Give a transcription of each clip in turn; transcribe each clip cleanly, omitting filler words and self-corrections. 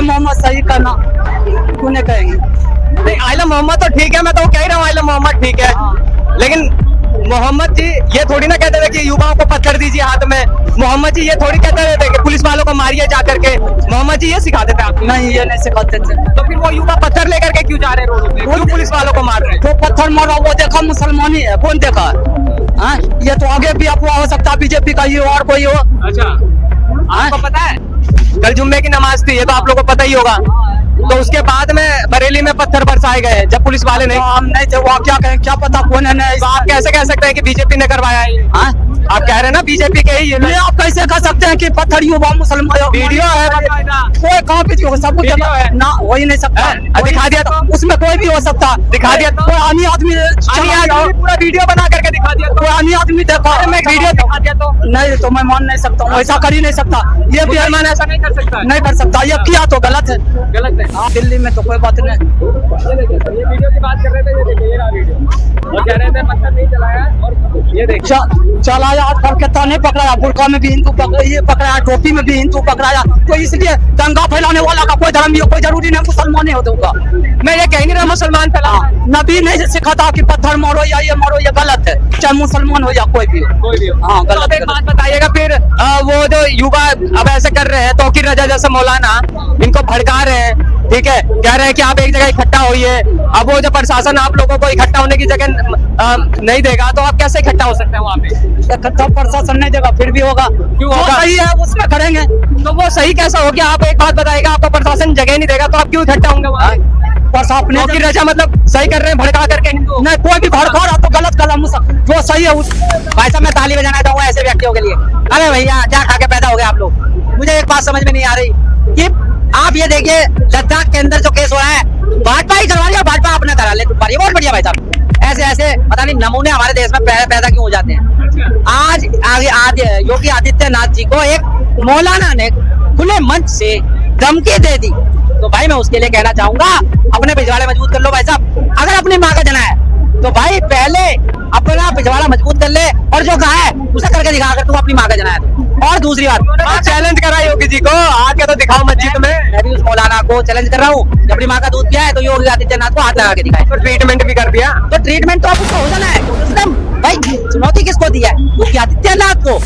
मोहम्मद सही का नाम क्यों नहीं कहेंगे? नहीं, आइला मोहम्मद तो ठीक है, मैं तो कह रहा हूँ आइला मोहम्मद ठीक है, लेकिन मोहम्मद जी ये थोड़ी ना कहते थे कि युवाओं को पत्थर दीजिए हाथ में। मोहम्मद जी ये थोड़ी कहते थे कि पुलिस वालों को मारिए जा करके। मोहम्मद जी ये सिखाते थे आप? नहीं, ये नहीं सिखाते थे। तो फिर वो युवा पत्थर लेकर के क्यों जा रहे रोड पे, क्यों पुलिस वालों को मार रहे हैं? जो पत्थर मारा वो देखा मुसलमान ही है, कौन देखा? हाँ, ये तो आगे भी अफवाह हो सकता है बीजेपी का ये और कोई हो। अच्छा, आपको पता है कल जुम्मे की नमाज थी, ये तो आप लोगों को पता ही होगा। तो उसके बाद में बरेली में पत्थर बरसाए गए जब पुलिस वाले नहीं। हम नहीं थे, वो क्या कहें, क्या पता कौन है नहीं। तो आप कैसे कह सकते हैं कि बीजेपी ने करवाया है? हाँ? आप कह रहे हैं ना बीजेपी के ही ये आप कैसे कह सकते हैं कि पत्थर युवा मुसलमान? वीडियो है, कोई कहाँ पे सब वीडियो है। ना, हो ही नहीं सकता। दिखा दिया तो उसमें कोई भी हो सकता, दिखा दिया तो कोई आदमी पूरा वीडियो बना करके दिखा दिया तो कोई अन्य आदमी देखा, मैं वीडियो दिखा दिया तो नहीं तो मैं मान नहीं सकता हूँ, ऐसा कर ही नहीं सकता। ये भी मुसलमान ऐसा नहीं कर सकता, नहीं कर सकता, ये किया तो गलत है। गलत है। हाँ, दिल्ली में तो कोई बात नहीं। ये देखिए सर, ये वीडियो की बात कर रहे थे, ये देखिए ये रहा वीडियो, और कह रहे थे पत्थर नहीं चलाया, और ये देखिए चलाया आजकल के ताने पकड़ाया, बुर्का में भी हिंदू ये पकड़ाया, टोपी में भी हिंदू पकड़ाया। तो इसलिए दंगा फैलाने वाला का कोई धर्म भी हो, कोई जरूरी नहीं मुसलमान ही होगा। मैं ये कह नहीं रहा मुसलमान फैला, नबी ने सिखाता कि पत्थर मारो या ये मारो, ये गलत है, चाहे मुसलमान हो या कोई भी हो। कोई भी हो। हाँ, तो गलत अब एक बात बताइएगा फिर, वो जो युवा अब ऐसे कर रहे हैं, तौकीर रजा जैसे मौलाना इनको भड़का रहे हैं, ठीक है, कह रहे हैं कि आप एक जगह इकट्ठा होइए। अब वो जो प्रशासन आप लोगों को इकट्ठा होने की जगह नहीं देगा, तो आप कैसे इकट्ठा हो सकते हैं वहाँ पे? इकट्ठा प्रशासन नहीं देगा, फिर भी होगा। क्यों होगा? सही है, उसमें करेंगे। तो वो सही कैसा हो गया? आप एक बात बताइएगा, आपको प्रशासन जगह नहीं देगा तो आप क्यों इकट्ठा होंगे वहाँ? प्रशासन तौकीर रजा मतलब सही कर रहे हैं, भड़का करके हिंदू नहीं, कोई भी भड़का रहा तो गलत कदम, जो सही है भाई साहब मैं ताली बजाना चाहता हूँ ऐसे व्यक्तियों के लिए। अरे भैया क्या खा के पैदा हो गए आप लोग? मुझे एक बात समझ में नहीं आ रही कि आप ये देखिए लद्दाख के अंदर जो केस हो रहा है, भाजपा ही करवा लिया, भाजपा अपना करा ले, तुम्हारी बहुत बढ़िया भाई साहब। ऐसे ऐसे पता नहीं नमूने हमारे देश में पैदा क्यों हो जाते हैं। आज योगी आदित्यनाथ जी को एक मौलाना ने खुले मंच से धमकी दे दी, तो भाई मैं उसके लिए कहना चाहूंगा अपने पिछवाड़े मजबूत कर लो भाई साहब। अगर अपनी माँ का जना है तो भाई पहले अपना पिछवाड़ा मजबूत कर ले, और जो कहा है उसे करके दिखा, अगर तू अपनी माँ का जना है। और दूसरी बात, चैलेंज करा योगी जी को, आके तो दिखाओ मस्जिद में। मैं भी उस मौलाना को चैलेंज कर रहा हूँ, जब अपनी माँ का दूध पिया है तो योगी आदित्यनाथ को हाथ लगा के दिखाए। तो ट्रीटमेंट भी कर दिया, तो ट्रीटमेंट तो आप उसको हो जाना है एकदम। भाई चुनौती किसको दी है? योगी आदित्यनाथ को।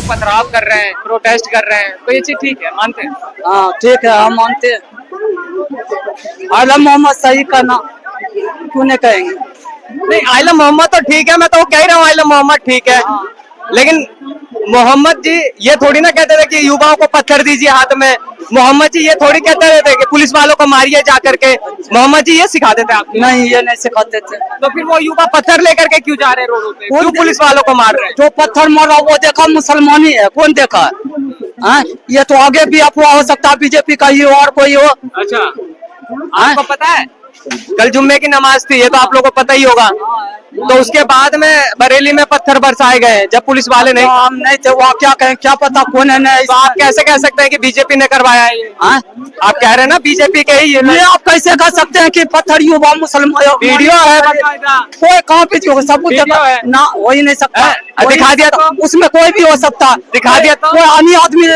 पथराव कर रहे हैं, प्रोटेस्ट कर रहे हैं, तो ये चीज ठीक है, मानते हैं? हाँ ठीक है, हम मानते हैं। आला मोहम्मद सही का नाम क्यों नहीं कहेंगे? नहीं, आइला मोहम्मद तो ठीक है, मैं तो कह रहा हूँ आइला मोहम्मद ठीक है, लेकिन मोहम्मद जी ये थोड़ी ना कहते थे कि युवाओं को पत्थर दीजिए हाथ में। मोहम्मद जी ये थोड़ी कहते थे कि पुलिस वालों को मारिए जा करके। मोहम्मद जी ये सिखाते थे आप? नहीं, ये नहीं सिखाते थे। तो फिर वो युवा पत्थर लेकर के क्यों जा रहे हैं रोडों पे, क्यों पुलिस वालों को मार रहे हैं? जो पत्थर मारा वो देखा मुसलमान ही है, कौन देखा? हाँ, ये तो आगे भी अफवाह हो सकता है बीजेपी का ही और कोई हो। अच्छा, आपको पता है कल जुम्मे की नमाज थी, ये तो आप लोगों को पता ही होगा। तो उसके बाद में बरेली में पत्थर बरसाए गए जब पुलिस वाले नहीं। हम नहीं थे, वो क्या कहें, क्या पता कौन है नहीं। तो आप कैसे कह सकते हैं कि बीजेपी ने करवाया है ये? हाँ? आप कह रहे हैं ना बीजेपी के ही ये आप कैसे कह सकते हैं कि पत्थर युवा मुसलमान? वीडियो है, कोई कहाँ पे जो सब कुछ वीडियो है। ना, हो ही नहीं सकता। दिखा दिया तो उसमें कोई भी हो सकता, दिखा दिया तो कोई अन्य आदमी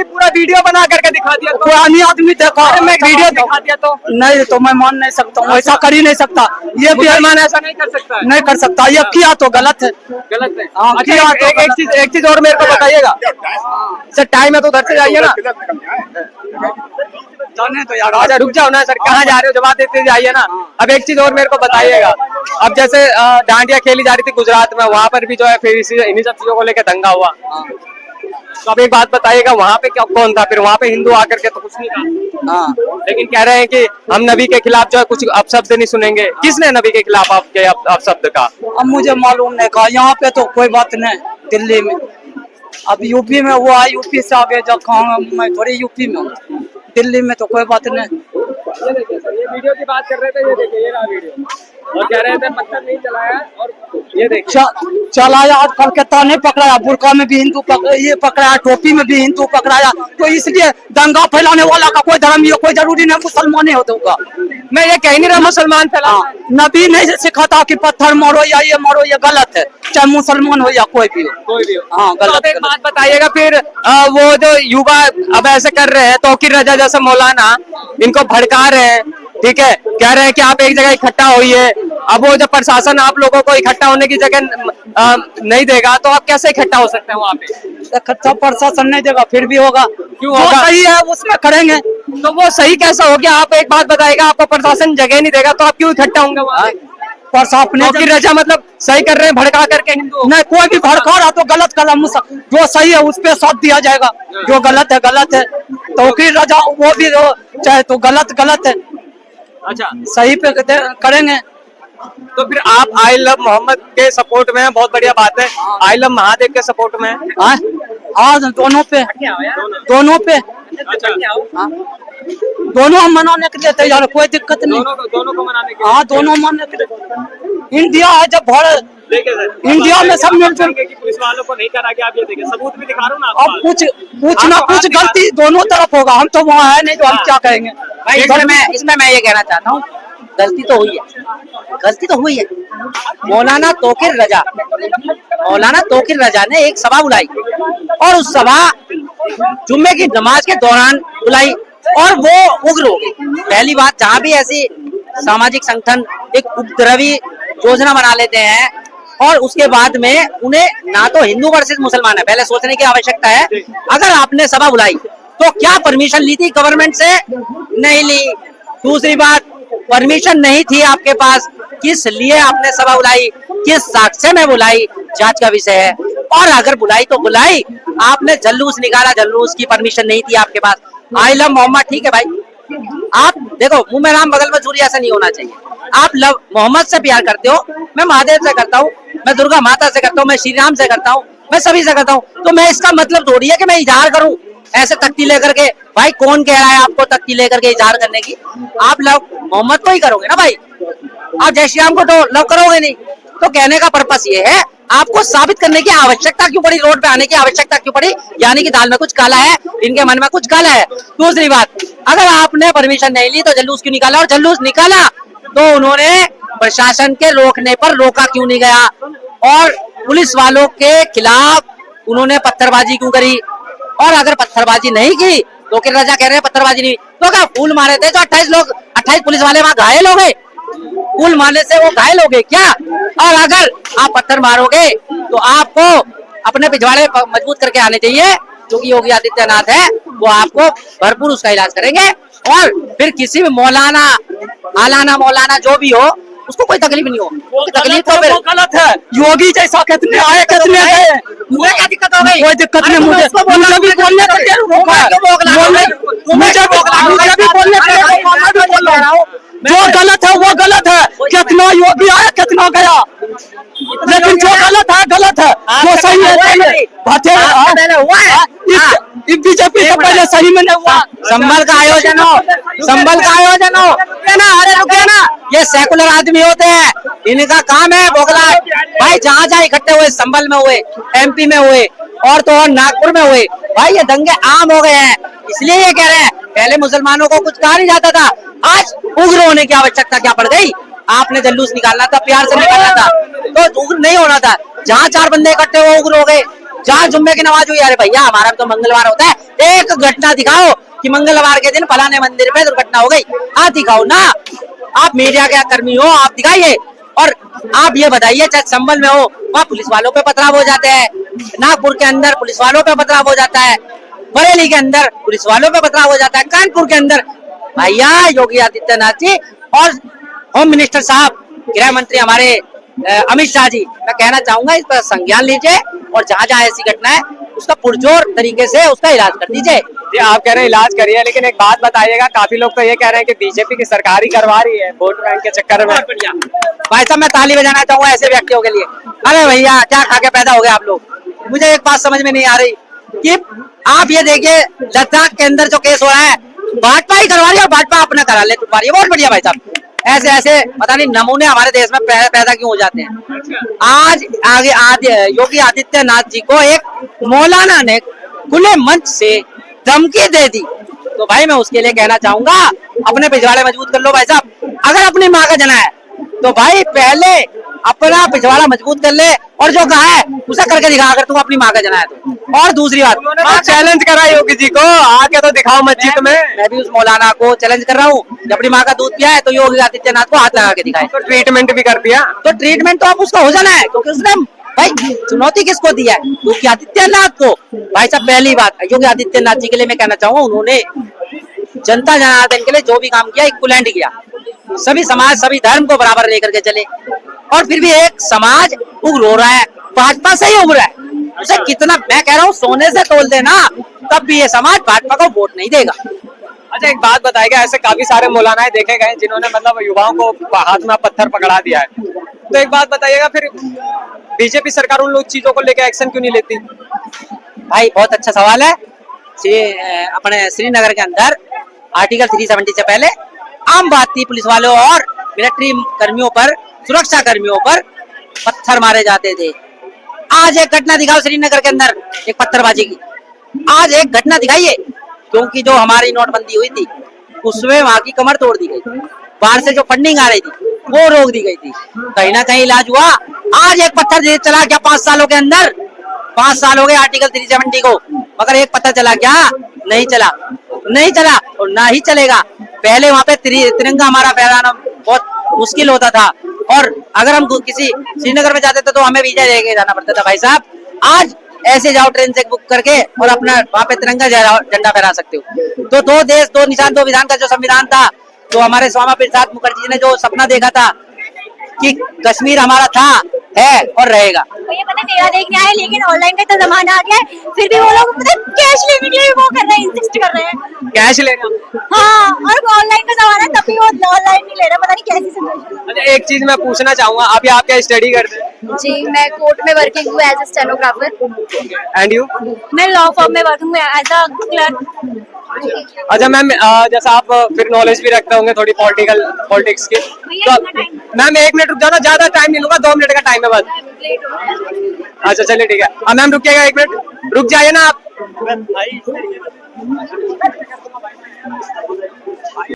पूरा वीडियो बना करके दिखा दिया तो कोई अन्य आदमी देखा, मैं वीडियो दिखा दिया तो नहीं तो मैं मान नहीं सकता हूँ, ऐसा कर ही नहीं सकता। ये भी मुसलमान ऐसा नहीं कर सकता, नहीं कर सकता, ये किया तो गलत है। गलत है। हाँ, अच्छा, किया तो एक चीज और मेरे को बताइएगा सर, टाइम है तो उधर से जाइए ना। जाने तो यार, अच्छा रुक जाओ ना सर, कहाँ जा रहे हो, जवाब देते जाइए ना। अब एक चीज और मेरे को बताइएगा, अब जैसे डांडिया खेली जा रही थी गुजरात में, वहाँ पर भी जो है फिर इन्हीं सब चीजों को लेकर दंगा हुआ। तो अब एक बात बताइएगा, वहाँ पे क्या कौन था? फिर वहाँ पे हिंदू आकर के तो कुछ नहीं था। हाँ, लेकिन कह रहे हैं कि हम नबी के खिलाफ जो है कुछ अपशब्द नहीं सुनेंगे। किसने नबी के खिलाफ आपके अपशब्द का? अब मुझे मालूम नहीं कहा, यहाँ पे तो कोई बात नहीं। दिल्ली में, अब यूपी में हुआ, यूपी से आगे जब कहा, मैं थोड़ी यूपी में हूँ, दिल्ली में तो कोई बात नहीं। ये देखिए सर, ये वीडियो की बात कर रहे थे, ये देखिए ये रहा वीडियो, और कह रहे थे पत्थर नहीं चलाया और ये देखिए चलाया आजकल के ताने पकड़ाया, बुरका में भी हिंदू ये पकड़ाया, टोपी में भी हिंदू पकड़ाया। तो इसलिए दंगा फैलाने वाला का कोई धर्म ये कोई जरूरी नहीं मुसलमान ही होते होगा। मैं ये कह नहीं रहा मुसलमान फैला, नबी नहीं सिखाता कि पत्थर मारो या ये मारो, ये गलत है, चाहे मुसलमान हो या कोई भी हो। हाँ तो गलत आप एक गलत। बात बताइएगा फिर वो जो युवा अब ऐसे कर रहे हैं, तौकीर रजा जैसे मौलाना इनको भड़का रहे हैं, ठीक है, कह रहे हैं कि आप एक जगह इकट्ठा होइए। अब वो जब प्रशासन आप लोगों को इकट्ठा होने की जगह नहीं देगा तो आप कैसे इकट्ठा हो सकते हैं वहाँ पे? इकट्ठा प्रशासन नहीं देगा फिर भी होगा, क्यों जो होगा? सही है उसमें करेंगे। तो वो सही कैसा हो गया? आप एक बात बताइएगा, आपको प्रशासन जगह नहीं देगा तो आप क्यों इकट्ठा होंगे वहाँ पे? प्रशासन तौकीर रजा मतलब सही कर रहे हैं भड़का करके हिंदू? नहीं, कोई भी भड़का रहा तो गलत कला, जो सही है उस पे साथ दिया जाएगा, जो गलत है गलत है। तौकीर रजा वो भी हो, चाहे तो गलत गलत है, अच्छा, सही पे करेंगे। तो फिर आप आई लव मोहम्मद के सपोर्ट में हैं, बहुत बढ़िया बात है। आई लव महादेव के सपोर्ट में हैं? हाँ हाँ, दोनों पे, दोनों पे, हाँ दोनों हम मनाने के लिए तैयार, कोई दिक्कत नहीं। दोनों को मनाने के हाँ दोनों मानने के लिए। इंडिया है जब भारत, देखिए सर, इंडिया में सब मिलजुल, कि पुलिस वालों को नहीं करा के आप ये देखिए, सबूत भी दिखा रहा हूँ ना अब आपको। कुछ ना कुछ गलती दोनों तरफ होगा, हम तो वहाँ है नहीं तो हम क्या कहेंगे। भाई इसमें मैं ये कहना चाहता हूँ, गलती तो हुई है, गलती तो हुई है। मौलाना तौकीर रजा ने एक सभा बुलाई और उस सभा जुम्मे की नमाज के दौरान बुलाई और वो उग्र हो गई। पहली बात, जहाँ भी ऐसी सामाजिक संगठन एक उपद्रवी योजना बना लेते हैं और उसके बाद में उन्हें ना तो हिंदू वर्सेस मुसलमान है, पहले सोचने की आवश्यकता है। अगर आपने सभा बुलाई तो क्या परमिशन ली थी गवर्नमेंट से? नहीं ली। दूसरी बात, परमिशन नहीं थी आपके पास, किस लिए आपने सभा बुलाई, किस साक्ष्य में बुलाई, जांच का विषय है। और अगर बुलाई तो बुलाई, आपने जल्लूस निकाला, जल्लूस की परमिशन नहीं थी आपके पास। आई लव मोहम्मद, ठीक है भाई, आप देखो मुंह में राम बगल में छुरी, ऐसा नहीं होना चाहिए। आप लव मोहम्मद से प्यार करते हो, मैं महादेव से करता हूँ, मैं दुर्गा माता से करता हूँ, मैं श्री राम से करता हूँ, मैं सभी से करता हूँ, तो मैं इसका मतलब थोड़ी है कि मैं इजहार करूँ ऐसे तख्ती लेकर के। भाई कौन कह रहा है आपको तख्ती लेकर के इजहार करने की? आप लव मोहम्मद को ही करोगे ना भाई, आप जय श्री राम को तो लव करोगे नहीं। तो कहने का पर्पस ये है, आपको साबित करने की आवश्यकता क्यों पड़ी, रोड पे आने की आवश्यकता क्यों पड़ी? यानी कि दाल में कुछ काला है, इनके मन में कुछ काला है। दूसरी बात, अगर आपने परमिशन नहीं ली तो जल्लूस क्यों निकाला? और जल्लूस निकाला तो उन्होंने प्रशासन के रोकने पर रोका क्यों नहीं गया? और पुलिस वालों के खिलाफ उन्होंने पत्थरबाजी क्यों करी? और अगर पत्थरबाजी नहीं की, तौकीर रजा कह रहे हैं पत्थरबाजी नहीं, तो क्या फूल मारे थे तो 28 पुलिस वाले वहां घायल हो गए? फूल मारने से वो घायल हो गए क्या? और अगर आप पत्थर मारोगे तो आपको अपने पिछवाड़े मजबूत करके आने चाहिए, क्योंकि योगी आदित्यनाथ है, वो आपको भरपूर उसका इलाज करेंगे। और फिर किसी भी मौलाना, आलाना मौलाना जो भी हो, उसको कोई तकलीफ नहीं हो। तकलीफ तो फिर गलत है, योगी जैसा कितने आए कितने गए, मुझे क्या दिक्कत हो गई? कोई दिक्कत नहीं। मुझे भी बोलने के लिए रोका है, मुझे भी बोलने के लिए रोका, मैं भी बोल रहा हूँ जो गलत है वो गलत है। कितना योगी आया कितना गया, लेकिन जो गलत है गलत है, जो सही है बीजेपी से पहले सही में नहीं हुआ। संभल का आयोजन हो, संभल का आयोजन हो, अरे रुके ना, ये सेकुलर आदमी होते हैं, इनका काम है बोगला। भाई जहाँ जहाँ इकट्ठे हुए, संभल में हुए, MP में हुए, और तो और नागपुर में हुए, भाई ये दंगे आम हो गए हैं। इसलिए ये कह रहे हैं, पहले मुसलमानों को कुछ कहा नहीं जाता था, आज उग्र होने की आवश्यकता क्या पड़ गई? आपने जल्लूस निकालना था, प्यार से निकालना था, तो उग्र नहीं होना था। जहाँ 4 बंदे इकट्ठे हुए उग्र हो गए। जहाँ जुम्मे की नमाज हुई, अरे भैया हमारा तो मंगलवार होता है, एक घटना दिखाओ कि मंगलवार के दिन फलाने मंदिर पे दुर्घटना हो गई, आप दिखाओ ना। आप मीडिया के कर्मी हो, आप दिखाइए। और आप ये बताइए, चाहे संभल में हो, वहाँ पुलिस वालों पे पथराव हो जाते हैं, नागपुर के अंदर पुलिस वालों पे पथराव हो जाता है, बरेली के अंदर पुलिस वालों पे पथराव हो जाता है, कानपुर के अंदर। भैया योगी आदित्यनाथ जी और होम मिनिस्टर साहब, गृह मंत्री हमारे अमित शाह जी, मैं कहना चाहूंगा इस पर संज्ञान लीजिए और जहाँ जहाँ ऐसी घटना है उसका पुरजोर तरीके से उसका इलाज कर दीजिए। आप कह रहे हैं इलाज करिए, लेकिन एक बात बताइएगा, काफी लोग तो ये कह रहे हैं कि बीजेपी की सरकार ही करवा रही है वोट बैंक के चक्कर में। भाई साहब मैं ताली बजाना चाहूंगा ऐसे व्यक्तियों के लिए। अरे भैया क्या खा के पैदा हो गए आप लोग? मुझे एक बात समझ में नहीं आ रही कि आप ये देखिए, लद्दाख के अंदर जो केस हो रहा है, भाजपा ही करवा रही है और भाजपा अपना करा ले, तुम्हारी बहुत बढ़िया भाई साहब, ऐसे ऐसे पता नहीं नमूने हमारे देश में पैदा क्यों हो जाते हैं। आज आगे योगी आदित्यनाथ जी को एक मौलाना ने खुले मंच से धमकी दे दी, तो भाई मैं उसके लिए कहना चाहूंगा अपने पिछवाड़े मजबूत कर लो भाई साहब। अगर अपनी माँ का जना है तो भाई पहले अपना पिछवाड़ा मजबूत कर ले, और जो कहा है उसे करके दिखा अगर तुम अपनी माँ का जना है तो। और दूसरी बात, चैलेंज करा योगी जी को, आके तो दिखाओ मस्जिद में। मैं भी उस मौलाना को चैलेंज कर रहा हूँ कि अपनी माँ का दूध पिया है तो योगी आदित्यनाथ को हाथ लगा के दिखाए। तो ट्रीटमेंट भी कर दिया, तो ट्रीटमेंट तो अब उसका हो जाना है, क्योंकि उसने भाई चुनौती किसको दी है? योगी आदित्यनाथ को। भाई साहब पहली बात योगी आदित्यनाथ जी के लिए मैं कहना चाहूंगा, उन्होंने जनता जनार्दन के लिए जो भी काम किया इक्वलेंट किया, सभी समाज सभी धर्म को बराबर लेकर के चले। और फिर भी एक समाज उग्र हो रहा है, भाजपा से ही उग्र है, उसे कितना मैं कह रहा हूँ सोने से तोल देना, तब भी ये समाज भाजपा को वोट नहीं देगा। अच्छा एक बात बताएगा, ऐसे काफी सारे मौलाना देखे गए जिन्होंने मतलब युवाओं को हाथ में पत्थर पकड़ा दिया है, तो एक बात बताइएगा फिर बीजेपी सरकार उन लोग चीजों को लेकर एक्शन क्यों नहीं लेती? भाई बहुत अच्छा सवाल है। अपने श्रीनगर के अंदर आर्टिकल 370 से पहले आम बात थी, पुलिस वालों और मिलिट्री कर्मियों पर, सुरक्षा कर्मियों पर पत्थर मारे जाते थे। आज एक घटना दिखाओ श्रीनगर के अंदर एक पत्थरबाजी की, आज एक घटना दिखाइए, क्योंकि जो हमारी नोटबंदी हुई थी उसमें वहां की कमर तोड़ दी गई थी, बाहर से जो फंडिंग आ रही थी वो रोक दी गई थी, कहीं ना कहीं इलाज हुआ। आज एक पत्थर चला क्या 5 सालों के अंदर? 5 साल हो गए आर्टिकल 370 को, मगर एक पत्थर चला क्या? नहीं चला, नहीं चला और ना ही चलेगा। पहले वहां पे तिरंगा हमारा फहराना बहुत मुश्किल होता था, और अगर हम किसी श्रीनगर में जाते थे तो हमें वीजा लेके जाना पड़ता था। भाई साहब आज ऐसे जाओ ट्रेन से बुक करके और अपना वहां पे तिरंगा झंडा फहरा सकते हो। तो 2 देश 2 निशान 2 विधान का जो संविधान था, तो हमारे श्यामा प्रसाद मुखर्जी ने जो सपना देखा था कि कश्मीर हमारा था, है और रहेगा। तो ये पता मेरा देखने आए, लेकिन ऑनलाइन का तो जमाना आ गया है, फिर भी वो लोग पता कैश लेने के लिए वो कर रहे हैं, इंसिस्ट कर रहे हैं कैश लेना। हाँ, और ऑनलाइन का जमाना है तब भी वो ऑनलाइन नहीं ले रहा, पता नहीं कैसी सिचुएशन। अच्छा एक चीज मैं पूछना चाहूंगा, अभी आप क्या स्टडी करते हैं? जी मैं कोर्ट में वर्किंग हूँ as a stenographer. And you? मैं लॉ फर्म में वर्किंग हूँ एज अ क्लर्क। अच्छा मैम, जैसा आप फिर नॉलेज भी रखते होंगे थोड़ी पॉलिटिक्स की, तो मैम 1 मिनट रुक जाओ ना, ज्यादा टाइम नहीं लूंगा, 2 मिनट का टाइम है बस। अच्छा चलिए ठीक है, मैम रुकिएगा 1 मिनट, रुक जाइए ना आप।